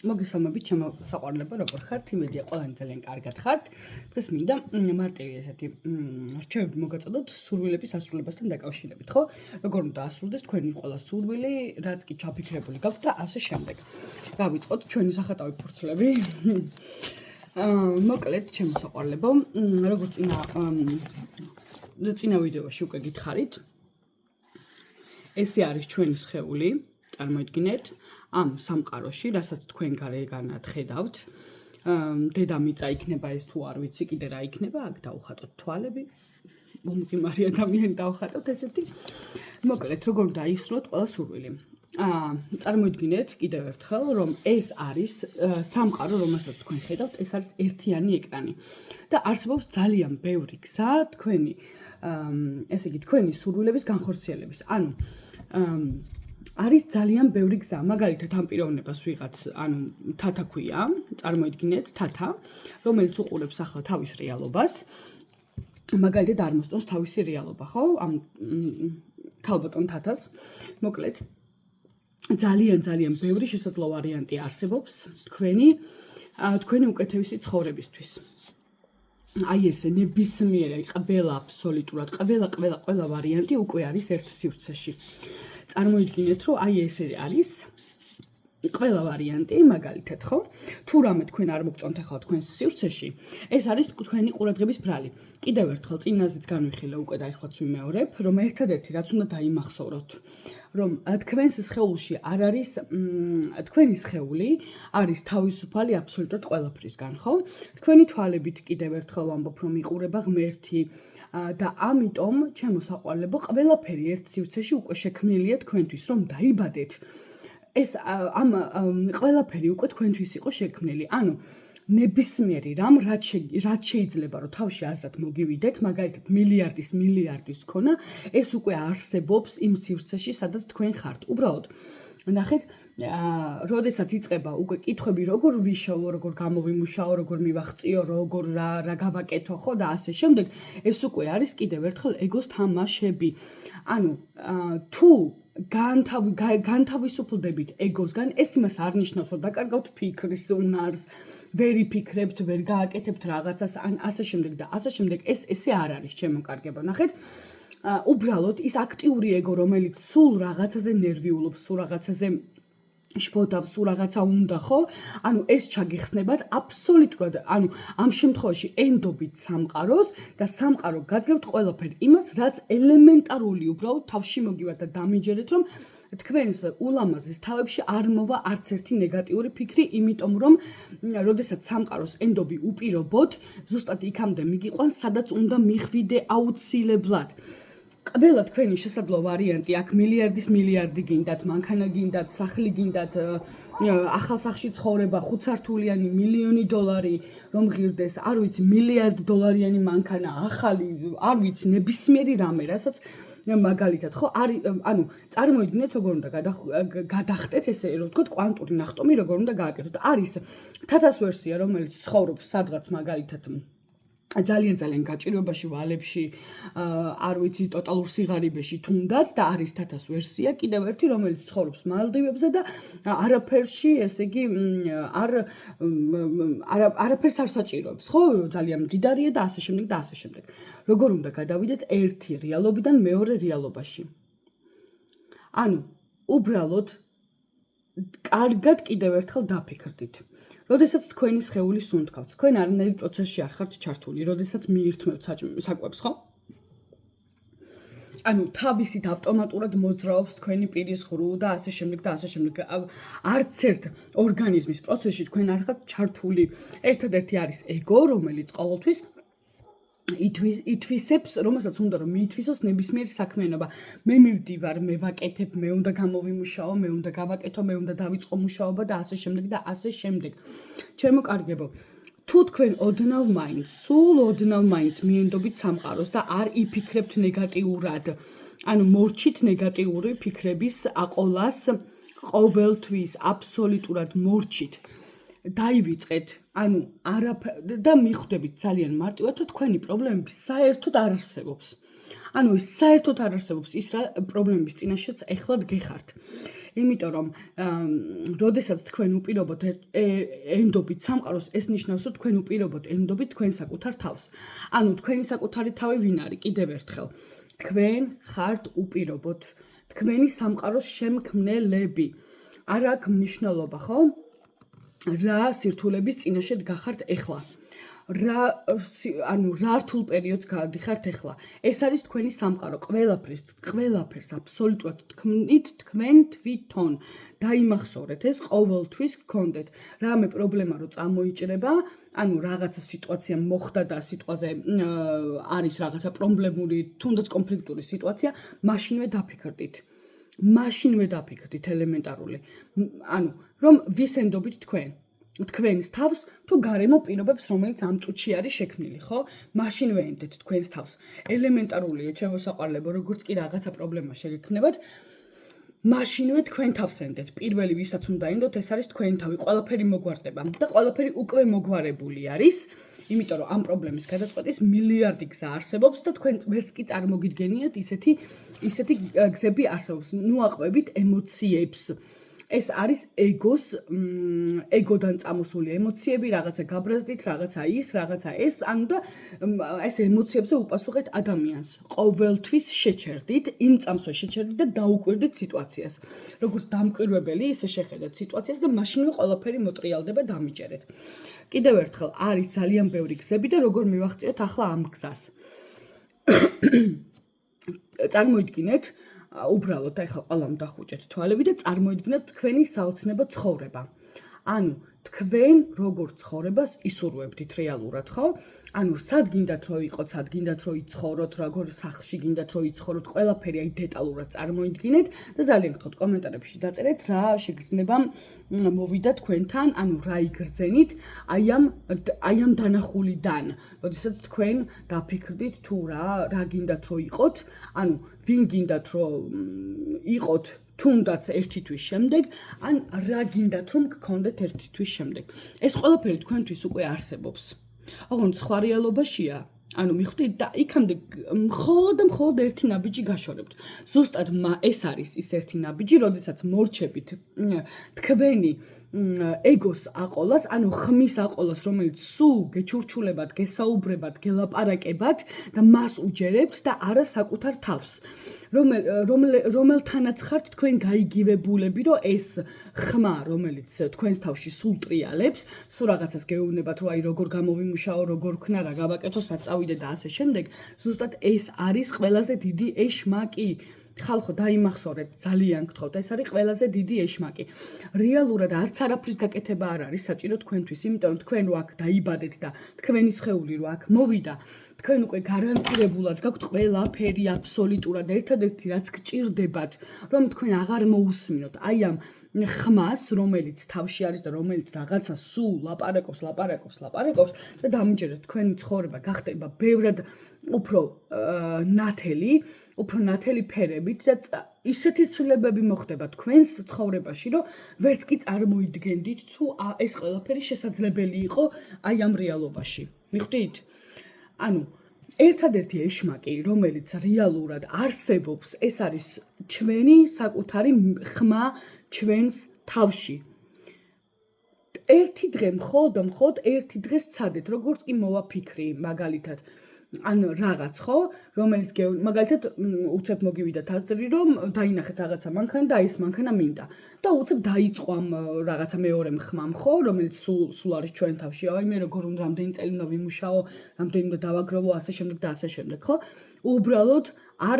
მოგესალმებით ჩემო საყვარლებო, როგორ ხართ? იმედია ყველანი ძალიან კარგად ხართ. დღეს მინდა მარტივი ესეთი რჩევები მოგაწოდოთ სურვილების ასრულებასთან დაკავშირებით, ხო? როგორ უნდა ასრულდეს თქვენი ყველა სურვილი, რაც კი ჩაფიქრებული გაქვთ და ასე შემდეგ. დავიწყოთ ჩვენი სახატავი ფურცლები. მოკლედ ჩემო საყვარლებო, როგორც წინა ვიდეოში უკვე გითხარით, ესე არის ჩვენი სხეული, წარმოიდგინეთ. ამ სამყაროში, რასაც თქვენ გარეგანად ხედავთ, დედამიწა იქნება ეს თუ არ ვიცი, კიდე რა იქნება, აქ დავხატოთ თვალები. მომღიმარი ადამიანი დავხატოთ ესეთი. მოკლედ, როგორ უნდა აისრულოთ ყველა სურვილი. წარმოიდგინეთ კიდევ ერთხელ, რომ ეს არის სამყარო, რომელსაც თქვენ ხედავთ, ეს არის ერთიანი ეკრანი. და არსებობს ძალიან ბევრი გზა თქვენი, ესე იგი, თქვენი სურვილების განხორციელების. ანუ არის ძალიან ბევრი გზა, მაგალითად ამ პიროვნებას ვიღაც, ანუ თათა ქვია, წარმოიდგინეთ თათა, რომელიც უყურებს ახლა თავის რეალობას. მაგალითად არ მოსწონს თავისი რეალობა, ხო? ამ ქალბატონ თათას. მოკლედ ძალიან ბევრი შესაძლო ვარიანტი არსებობს თქვენი უკეთესი ცხოვრებისთვის. აი ესე ნებისმიერი, ყველა აბსოლუტურად, ყველა ვარიანტი უკვე არის ერთ სივრცეში. წარმოიდგინეთ, რომ აი ესე არის ყველა ვარიანტი, მაგალითად, ხო? თუ რამე თქვენ არ მოგწონთ ახლა თქვენს სივრცეში, ეს არის თქვენი ყურადღების ბრალი. კიდევ ერთხელ წინაზეც განვიხილე უკვე და ახლაც ვიმეორებ, რომ ერთადერთი რაც უნდა დაიმახსოვროთ, რომ თქვენს სხეულში არ არის თქვენი სხეული არის თავისუფალი აბსოლუტურად ყველაფრისგან, ხო? თქვენი თვალებით კიდევ ერთხელ ვამბობ, რომ იყურება ღმერთი და ამიტომ ჩემო საყვარლებო, ყველაფერი ერთ სივრცეში უკვე შექმნილია თქვენთვის, რომ დაიბადეთ. ეს ამ ყველაფერი უკვე თქვენთვის იყო შექმნილი. ანუ ნებისმიერი რამ რაც შეიძლება რომ თავში აზრად მოგივიდეთ, მაგალითად მილიარდის ქონა, ეს უკვე არსებობს იმ სივრცეში, სადაც თქვენ ხართ. უბრალოდ ნახეთ, როდესაც იწყება უკვე კითხვები, როგორ ვიშოვო, როგორ გამოვიმუშაო, როგორ მივახციო, როგორ რა გავაკეთო, ხო და ასე შემდეგ, ეს უკვე არის კიდევ ერთხელ ეგოს თამაშები. ანუ თუ განთავისუფლდებით ეგოსგან, ეს იმას არ ნიშნავს, რომ დაკარგავთ ფიქრის უნარს, ვერ იფიქრებთ, ვერ გააკეთებთ რაღაცას, ან ასე შემდეგ და ასე შემდეგ, ესე არ არის ჩემო კარგებო. ნახეთ, უბრალოდ ის აქტიური ეგო, რომელიც სულ რაღაცაზე ნერვიულობს, სულ რაღაცაზე შფოთავს, სულ რაღაცა უნდა, ხო? ანუ ეს ჩაგიხსნებათ აბსოლუტურად, ანუ ამ შემთხვევაში ენდობით სამყაროს და სამყარო გაძლევთ ყველაფერ იმას, რაც ელემენტარული უბრალოდ თავში მოგივათ და დამიჯერეთ, რომ თქვენს ულამაზეს თავებში არ მოვა არც ერთი ნეგატიური ფიქრი, იმიტომ რომ როდესაც სამყაროს ენდობი უპირობოთ, ზუსტად იქამდე მიგიყვანს, სადაც უნდა მიხვიდე აუცილებლად. ყველა თქვენი შესაძლო ვარიანტი, აქ მილიარდი გინდათ, მანქანა გინდათ, სახლი გინდათ, ახალ სახლში ცხოვრება, 5 სართულიანი, $1,000,000 რომ ღირდეს, არ ვიცი, $1,000,000 მანქანა, ახალი, არ ვიცი, ნებისმიერი რამე, რასაც მაგალითად, ხო, ანუ წარმოიდგინეთ, როგორ უნდა გადახტეთ, ესე რომ ვთქვათ, კვანტური ნახტომი როგორ უნდა გააკეთოთ. არის თათას ვერსია, რომელიც ცხოვრობს სადღაც მაგალითად ძალიან გაჭირვებაში, ვალებში, არ ვიცი, ტოტალურ სიღარიბეში თუნდაც და არის თათას ვერსია, კიდევ ერთი, რომელიც ცხოვრობს მალდივებზე და არაფერში, ესე იგი, არაფერს არ საჭიროებს, ხო? ძალიან მდიდარია და ასე შემდეგ და ასე შემდეგ. როგორ უნდა გადავიდეთ ერთი რეალობიდან მეორე რეალობაში? ანუ უბრალოდ კარგად კიდევ ერთხელ დაფიქრდით. როდესაც თქვენი სხეული სუნთქავთ, თქვენ არანაირ პროცესში არ ხართ ჩართული, როდესაც მიირთმევთ საკვებს, ხო? ანუ თავისით ავტომატურად მოძრაობს თქვენი პირის ღრუ და ასე შემდეგ და ასე შემდეგ. არც ერთ ორგანიზმის პროცესში თქვენ არ ხართ ჩართული. ერთადერთი არის ეგო, რომელიც ყოველთვის ითვისებს, რომელსაც უნდა რომ მიითვისოს ნებისმიერი საქმიანობა. მე მივდივარ, მე ვაკეთებ, მე უნდა გამოვიმუშაო, მე უნდა გავაკეთო, მე უნდა დავიწყო მუშაობა და ასე შემდეგ და ასე შემდეგ. ჩემო კარგებო, თუ თქვენ ოდნავ მაინც, სულ ოდნავ მაინც მიენდობით სამყაროს და არ იფიქრებთ ნეგატიურად, ანუ მორჩით ნეგატიური ფიქრების აყოლას ყოველთვის აბსოლუტურად მორჩით. დაივიწყეთ, ანუ და მიხვდებით ძალიან მარტივად, რომ თქვენი პრობლემები საერთოდ არ არსებობს. ანუ ეს საერთოდ არ არსებობს ის რა პრობლემების წინაშეც ეხლად გეხართ. იმიტომ რომ როდესაც თქვენ უპირობოთ ენდობით სამყაროს, ეს ნიშნავს, რომ თქვენ უპირობოთ ენდობით თქვენ საკუთარ თავს. ანუ თქვენი საკუთარი თავი ვინ არის? კიდევ ერთხელ. თქვენ ხართ უპირობოთ თქვენი სამყაროს შემქმნელები. არ აქვს მნიშვნელობა, ხო? რა სირთულების წინაშე გახართ ეხლა. რა რთულ პერიოდს გადიხართ ეხლა. ეს არის თქვენი სამყარო, ყველაფერს აბსოლუტურად თქვენ თვითონ დაიმახსოვრეთ ეს ყოველთვის გქონდეთ. რამე პრობლემა რო წამოიჭრება, ანუ რაღაცა სიტუაცია მოხდა და სიტყვაზე არის რაღაცა პრობლემური, თუნდაც კონფლიქტური სიტუაცია, მაშინვე დაფიქრდით ელემენტარული. ანუ რომ ვისენდობით თქვენს თავს თუ გარემო პირობებს, რომელიც ამ წუთში არის შექმნილი, ხო? მაშინვე ენდეთ თქვენს თავს. ელემენტარულია, შემოსაყარლებო, როგორც კი რაღაცა პრობლემა შეგექმნებათ, მაშინვე თქვენ თავს ენდეთ. პირველი ვისაც უნდა ენდოთ, ეს არის თქვენი თავი. ყველაფერი მოგვარდება და ყველაფერი უკვე მოგვარებული არის. იმიტომ რომ ამ პრობლემის გადაწყვეტის მილიარდი გზა არსებობს და თქვენ ვერც კი წარმოგიდგენიათ ისეთი გზები არსებობს. ნუ აყვებით ემოციებს. ეს არის ეგოდან წამოსული ემოციები, რაღაცა გაბრაზდით, რაღაცა ეს, ანუ და ეს ემოციებზე უპასუხეთ ადამიანს. ყოველთვის შეჩერდით, იმ წამსვე შეჩერდით და დაუკვირდით სიტუაციას. როგორც დამკვირვებელი, ისე შეხედეთ სიტუაციას და მაშინვე ყველაფერი მოტრიალდება, დამიჯერეთ. კიდევ ერთხელ, არის ძალიან ბევრი გზები და როგორ მივახციოთ ახლა ამ გზას. წარმოიდგინეთ, უბრალოდ ახლა ყველამ დახუჭეთ თვალები და წარმოიდგინეთ თქვენი საოცნებო ცხოვრება. ანუ თქვენ როგორ ცხოვრებას ისურვებდით რეალურად, ხო? ანუ სად გინდათ რომ იყოთ, სად გინდათ რომ იცხოვროთ, როგორ სახლში გინდათ რომ იცხოვროთ, ყველაფერი აი დეტალურად წარმოიდგინეთ და ძალიან გთხოვთ კომენტარებში დაწერეთ რა შეგრძნება მოვიდა თქვენთან, ანუ რა იგრძენით აი ამ დანახულიდან. როდესაც თქვენ დაფიქრდით თუ რა გინდათ რომ იყოთ, ანუ ვინ გინდათ რომ იყოთ თუნდაც ერთი თვის შემდეგ, ან რა გინდათ რომ გქონდეთ ერთი თვის შემდეგ. ეს ყველაფერი თქვენთვის უკვე არსებობს. ოღონდ სხვა რეალობაშია, ანუ მიხვდით და იქამდე მხოლოდ ერთი ნაბიჯი გაშორებთ. ზუსტად ეს არის ის ერთი ნაბიჯი, როდესაც მორჩებით თქვენი ეგოს აყოლას, ანუ ხმის აყოლას, რომელიც სულ გეჩურჩულებათ, გესაუბრებათ, გელაპარაკებათ და მას უჯერებთ და არა საკუთარ თავს. რომელთანაც ხართ თქვენ გაიგივებულები, რომ ეს ხმა, რომელიც თქვენს თავში სულ ტრიალებს, სულ რაღაცას გეუბნებათ, რომ აი როგორ გამოვიმუშაო, როგორ ვქნა, რა გავაკეთო, სად წავიდე და ასე შემდეგ, ზუსტად ეს არის ყველაზე დიდი ეშმაკი. ხალხო, დაიმახსოვრეთ, ძალიან გთხოვთ, ეს არის ყველაზე დიდი ეშმაკი. რეალურად არც არაფრის გაკეთება არ არის საჭირო თქვენთვის, იმიტომ რომ თქვენ რო აქ დაიბადეთ და თქვენი სხეული რო აქ მოვიდა, თქვენ უკვე გარანტირებულად გაქვთ ყველაფერი აბსოლუტურად, ერთადერთი რაც გჭირდებათ, რომ თქვენ აღარ მოусმინოთ აი ამ ხმას, რომელიც თავში არის და რომელიც რაღაცა სულ ლაპარაკობს და დამიჯერეთ თქვენი ცხოვრება გახდება ბევრად უფრო ნათელი ფერებით და ისეთი ცვლილებები მოხდება თქვენს ცხოვრებაში, რომ ვერც კი წარმოიდგენდით თუ ეს ყველაფერი შესაძლებელი იყო აი ამ რეალობაში. მიხვდით? ანუ ერთადერთი ეშმაკი, რომელიც რეალურად არსებობს, ეს არის ჩვენი საკუთარი ხმა ჩვენს თავში. ერთი დღე მხოლოდ ერთი დღე სცადეთ, როგორც კი მოვაფიქრი, მაგალითად, ან რაღაც, ხო, რომელიც მაგალითად უცებ მოგივიდა თაზრი, რომ დაინახეთ რაღაცა მანქანა და ეს მანქანა მინდა. და უცებ დაიწყო ამ რაღაცა მეორე ხმამ, ხო, რომელიც სულ არის ჩვენ თავში. აი მე როგორ უნდა რამდენი წელი უნდა ვიმუშაო, რამდენი უნდა დავაგროვო, ასე შემდეგ, ხო? უბრალოდ არ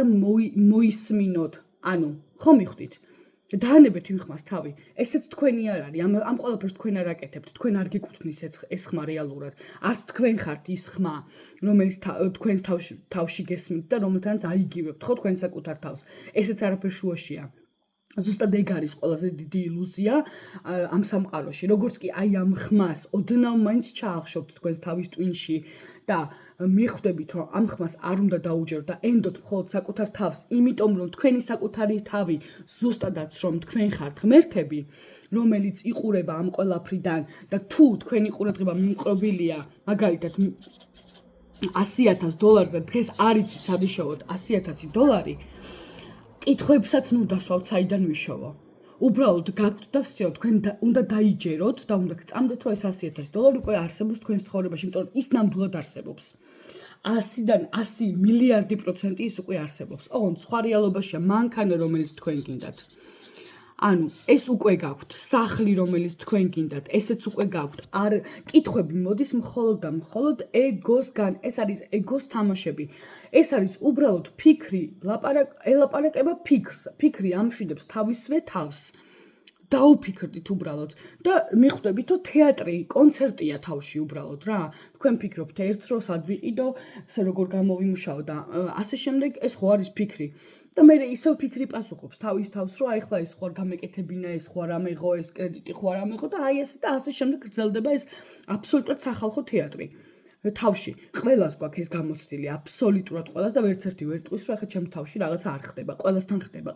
მოისმინოთ. ანუ, ხო მიხვდით? დაანებეთ იმ ხმას თავი. ესეც თქვენი არ არის. ამ ყველაფერს თქვენ არ აკეთებთ. თქვენ არ გიკუთვნის ეს ხმა რეალურად. არც თქვენ ხართ ის ხმა, რომელიც თქვენს თავში გესმით და რომელთანაც აიგივებთ, ხო, თქვენ საკუთარ თავს. ესეც არაფერ შუაშია. ზუსტად ეგ არის ყველაზე დიდი ილუზია ამ სამყაროში. როგორც კი აი ამ ხმას ოდნავ მაინც ჩაახშობთ თქვენს თავის ტვინში და მიხვდებით, რომ ამ ხმას არ უნდა დაუჯეროთ და ენდოთ მხოლოდ საკუთარ თავს, იმიტომ რომ თქვენი საკუთარი თავი ზუსტადაც რომ თქვენ ხართ ღმერთები, რომელიც იყურება ამ ყველაფრიდან და თუ თქვენი ყურადღება მიმყრობილია, მაგალითად $100,000-ზე დღეს არ იცით სად იშოვოთ $100,000 კითხვებსაც ნუ დასვავთ საიდან ვიშოვო უბრალოდ გაქვთ და всё თქვენ უნდა დაიჯეროთ და უნდა გწამდეთ რომ ეს $100,000 უკვე არსებობს თქვენს ცხოვრებაში იმიტომ რომ ის ნამდვილად არსებობს 100-დან 100 მილიარდი პროცენტი ის უკვე არსებობს ოღონდ სხვა რეალობაშია მანქანა რომელიც თქვენ გინდათ ანუ ეს უკვე გაქვთ სახლი რომელიც თქვენ გინდათ ესეც უკვე გაქვთ არ კითხვები მოდის მხოლოდ და მხოლოდ ეგოსგან ეს არის ეგოს თამაშები ეს არის უბრალოდ ფიქრი ელაპარაკება ფიქრი ამშვიდებს თავისვე თავს დაუფიქრდით უბრალოდ და მიხვდებით რომ თეატრი კონცერტია თავში უბრალოდ რა თქვენ ფიქრობთ ერთ დროს სად ვიყიდო ესე როგორ გამოვიმუშაო და ასე შემდეგ ეს ხო არის ფიქრი და მე ისევ ფიქრი პასუხობს თავის თავს რომ აი ხლა ეს ხო არ გამეკეთებინა ეს ხო არ ამეღო ეს კრედიტი ხო არ ამეღო და აი ასე და ასე შემდეგ გრძელდება ეს აბსოლუტურად სახალხო თეატრი თავში ყველას გვაქვს ეს გამოცდილი აბსოლუტურად ყველას და ვერც ერთი ვერ ტყვის რომ ახლა ჩემ თავში რაღაცა არ ხდება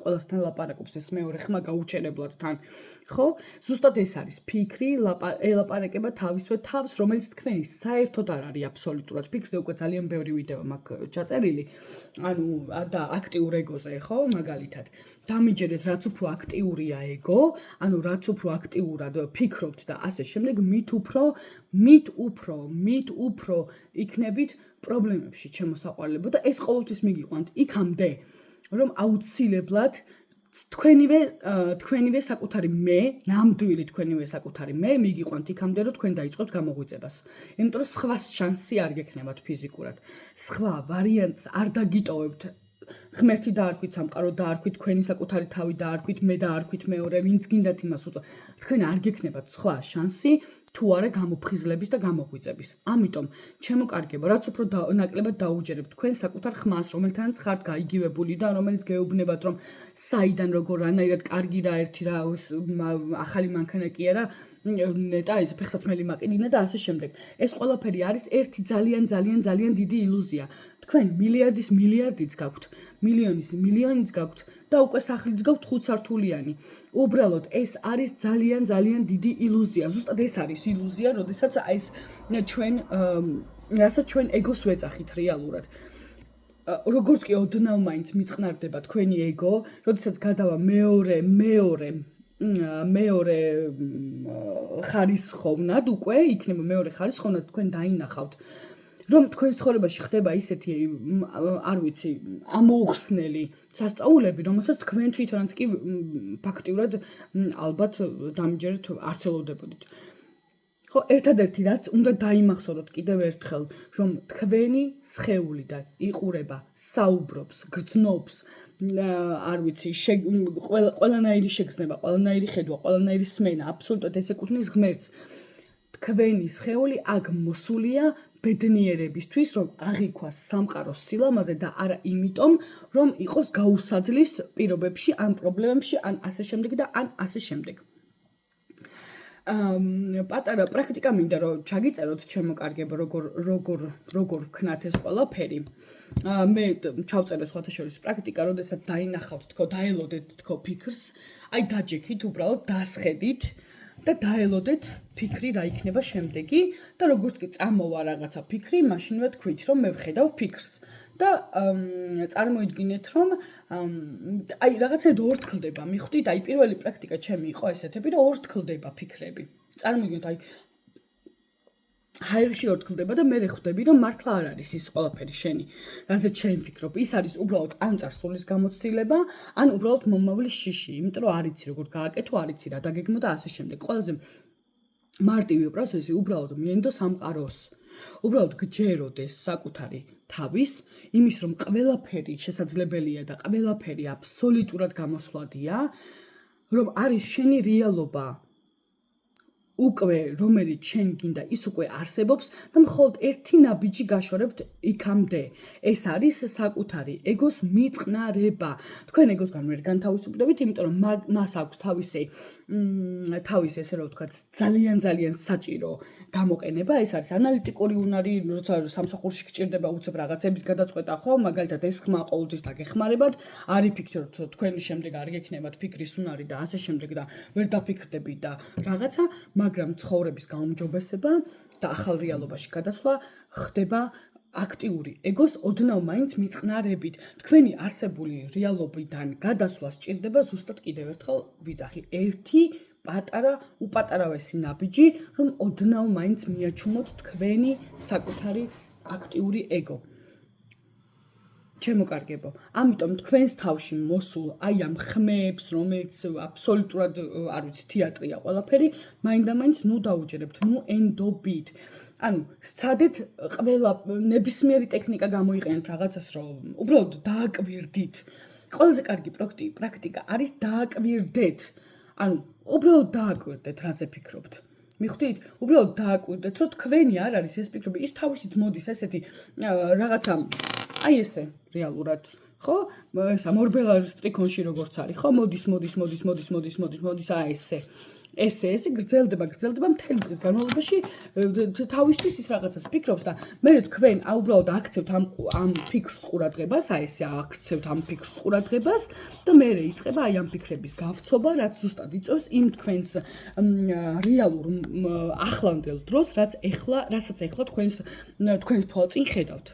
ყველასთან ლაპარაკობს ეს მეორე ხმა გაუჩერებლად თან ხო ზუსტად ეს არის ფიქრი ელაპარაკება თავისვე თავს რომელიც თქვენი საერთოდ არ არის აბსოლუტურად ფიქრზე უკვე ძალიან ბევრი ვიდეო მაქვს ჩაწერილი ანუ და აქტიურ ეგოზე ხო მაგალითად დამიჯერეთ რაც უფრო აქტიურია ეგო ანუ რაც უფრო აქტიურად ფიქრობთ და ასე შემდეგ მით უფრო იქნებით პრობლემებში ჩემოსაყვარლებო და ეს ყოველთვის მიგიყვანთ იქამდე რომ აუცილებლად თქვენივე საკუთარი მე ნამდვილი თქვენივე საკუთარი მე მიგიყვანთ იქამდე რომ თქვენ დაიწყოთ გამოღვიძებას იმიტომ რომ სხვა შანსი არ გექნებათ ფიზიკურად სხვა ვარიანტს არ დაგიტოვებთ ღმერთი დაარქვით სამყარო დაარქვით თქვენი საკუთარი თავი დაარქვით მე დაარქვით მეორე ვინც გინდათ იმას უწო თქვენ არ გექნებათ სხვა შანსი თუ არა გამოფხიზლების და გამოღვიძების ამიტომ ჩემო კარგებო რაც უფრო ნაკლებად დაუჯერებთ თქვენ საკუთარ ხმას რომელთანაც ხართ გაიგივებული და რომელიც გეუბნებათ რომ საიდან როგორ რანაირად კარგი რა ერთი რა ახალი მანქანა კი არა ნეტა ეს ფეხსაცმელი მაყიდინა და ასე შემდეგ ეს ყველაფერი არის ერთი ძალიან დიდი ილუზია თქვენ მილიარდიც გაქვთ მილიონიც გაქვთ და უკვე სახლიც გაქვთ 5 სართულიანი უბრალოდ ეს არის ძალიან დიდი ილუზია ზუსტად ეს არის ილუზია როდესაც ეს რასაც ჩვენ ეგოს ვეწახით რეალურად როგორც კი ოდნავ მაინც მიწყნარდება თქვენი ეგო როდესაც გადავა მეორე ხარისხოვნად უკვე იქნება მეორე ხარისხოვნად თქვენ დაინახავთ რომ თქვენ ცხოვრებაში ხდება ისეთი არ ვიცი ამოუხსნელი სასწაულები რომელსაც თქვენ თვითონაც კი ფაქტიურად ალბათ დამჯერეთ არცელოდებოდით ხო ერთადერთი რაც უნდა დაიმახსოვროთ კიდევ ერთხელ რომ თქვენი სხეული და იყურება საუბრობს გრძნობს არ ვიცი ყველანაირი შეგრძნება ყველანაირი ხედვა ყველანაირი სმენა აბსოლუტურად ეს ეკუთვნის ღმერთს თქვენი სხეული აქ მოსულია ბედნიერებისთვის რომ აღიქვას სამყაროს სილამაზე და არა იმიტომ რომ იყოს გაუსაძლის პირობებში ან პრობლემებში ან ასე შემდეგ და ან ასე შემდეგ პატარა პრაქტიკა მინდა რომ ჩაგიწეროთ ჩემო კარგებო როგორ ვქნათ ეს ყველაფერი მე ჩავწერე სხვათა შორის პრაქტიკა როდესაც დაინახავთ თქო დაელოდეთ თქო ფიქრს აი დაჯექით უბრალოდ დასხედით და დაელოდეთ ფიქრი რა იქნება შემდეგი და როგორც კი წამოვა რაღაცა ფიქრი მაშინვე თქვით რომ მე ვხედავ ფიქრს და წარმოიდგინეთ რომ აი რაღაცა ორ თქლდება მიხვდით აი პირველი პრაქტიკა ჩემი იყო ესეთები და ორ თქლდება ფიქრები წარმოიდგინეთ აი ჰაერში ორ თქლდება და მე ხვდები რომ მართლა არ არის ის ყველაფერი შენი რაზეც შენ ფიქრობ ის არის უბრალოდ ან წარსულის გამოცდილება ან უბრალოდ მომავლის შიში იმიტომ რომ არ იცი როგორ გააკეთო არ იცი რა დაგეგმო და ასე შემდეგ ყველაზე მარტივი პროცესი უბრალოდ მიენდო სამყაროს უბრალოდ გჯეროდეს საკუთარი თავის იმის რომ ყველაფერი შესაძლებელია და ყველაფერი აბსოლუტურად გამოსვლადია რომ არის შენი რეალობა უკვე რომელიც შენ გინდა ის უკვე არსებობს და მხოლოდ ერთი ნაბიჯი გაშორებთ იქამდე ეს არის საკუთარი ეგოს მიწყნარება თქვენ ეგოსგან ვერ განთავისუფლდებით იმიტომ რომ მას აქვს თავისი ესე რომ ვთქვათ ძალიან საჭირო გამოყენება ეს არის ანალიტიკური უნარი როცა სამსახურში გჭირდება უცებ რაღაცების გადაწყვეტა ხო მაგალითად ეს ხმა ყოველთვის დაგეხმარებათ არ იფიქროთ თქვენი შემდეგ არ გექნებათ ფიქრის უნარი და ასე შემდეგ და ვერ დაფიქრდებით და რაღაცა მაგრამ ცხოვრების გაუმჯობესება და ახალ რეალობაში გადასვლა ხდება აქტიური ეგოს ოდნავ მაინც მიწყნარებით. თქვენი არსებული რეალობიდან გადასვლა სჭირდება ზუსტად კიდევ ერთხელ ვიძახი. ერთი პატარა, უპატარავესი ნაბიჯი, რომ ოდნავ მაინც მიაჩუმოთ თქვენი საკუთარი აქტიური ეგო. ჩემოკარგებო, ამიტომ თქვენს თავში მოსულ აი ამ ხმებს, რომელიც აბსოლუტურად არ ვიცი, თეატრია ყველაფერი, მაინდა-მაინც ნუ დაუჯერებთ, ნუ ენდობით. ანუ სცადეთ ყველა ნებისმიერი ტექნიკა გამოიყენეთ რაღაცას, რომ უბრალოდ დააკვირდით. ყველაზე კარგი პრაქტიკა არის დააკვირდეთ. ანუ უბრალოდ დააკვირდეთ, რაზე ფიქრობთ. მიხვდით? უბრალოდ დააკვირდეთ, რომ თქვენი არ არის ეს ფიქრები, ის თავისით მოდის ესეთი რაღაცა აი ესე რეალურად, ხო? ესა მორბელა სტრიქონში როგორც არის, ხო? მოდის აი ესე გრძელდება მთელი დღის განმავლობაში თავისთვის ის რაღაცას ფიქრობს და მე თქვენ უბრალოდ აქცევთ ამ ფიქრს ყურადღებას, აი ესე აქცევთ ამ ფიქრს ყურადღებას და მე იწყება აი ამ ფიქრების გავცობა, რაც ზუსტად იწვევს იმ თქვენს რეალურ ახლანდელ დროს, რასაც ეხლა თქვენს თვალწინ ხედავთ.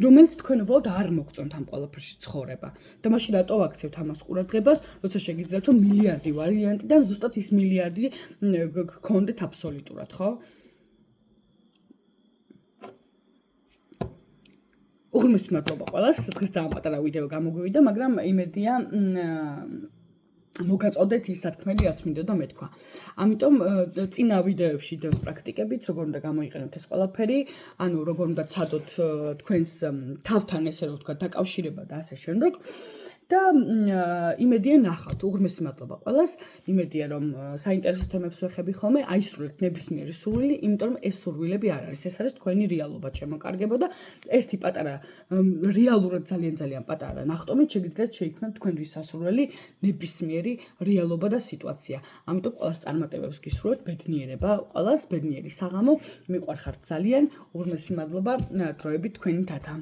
რომელიც თქვენ უბრალოდ არ მოგწონთ ამ ყველაფერში ცხოვრება. და მაშინ რატო აქცევთ ამას ყურადღებას, როცა შეგიძლიათ რომ მილიარდი ვარიანტიდან ზუსტად ის მილიარდი გქონდეთ აბსოლუტურად, ხო? უღრმესი მადლობა ყველას, დღეს ძალიან პატარა ვიდეო გამოგვივიდა, მაგრამ იმედია მოგაწოდეთ ის სათქმელი, რაც მინდოდა მეთქვა. ამიტომ წინა ვიდეოებში დევს პრაქტიკებიც, როგორ უნდა გამოიყენოთ ეს ყველაფერი, ანუ როგორ უნდა ცადოთ თქვენს თავთან ესე რომ ვთქვა დაკავშირება და ასე შემდეგ. და იმედია ნახავთ, უღრმესი მადლობა ყველას. იმედია რომ საინტერესო თემებს ვეხები ხოლმე, აისრულებთ ნებისმიერი სურვილი, იმიტომ რომ ეს სურვილები არ არის, ეს არის თქვენი რეალობა, ჩემოკარგებო და ერთი პატარა რეალურად ძალიან პატარა ნახტომით შეგიძლიათ შეიქმნათ თქვენთვის სასურველი ნებისმიერი რეალობა და სიტუაცია. ამიტომ ყველას წარმატებებს გისურვებთ, ბედნიერება ყველას, ბედნიერი საღამო, მიყვარხართ ძალიან, უღრმესი მადლობა დროებით თქვენი თათა.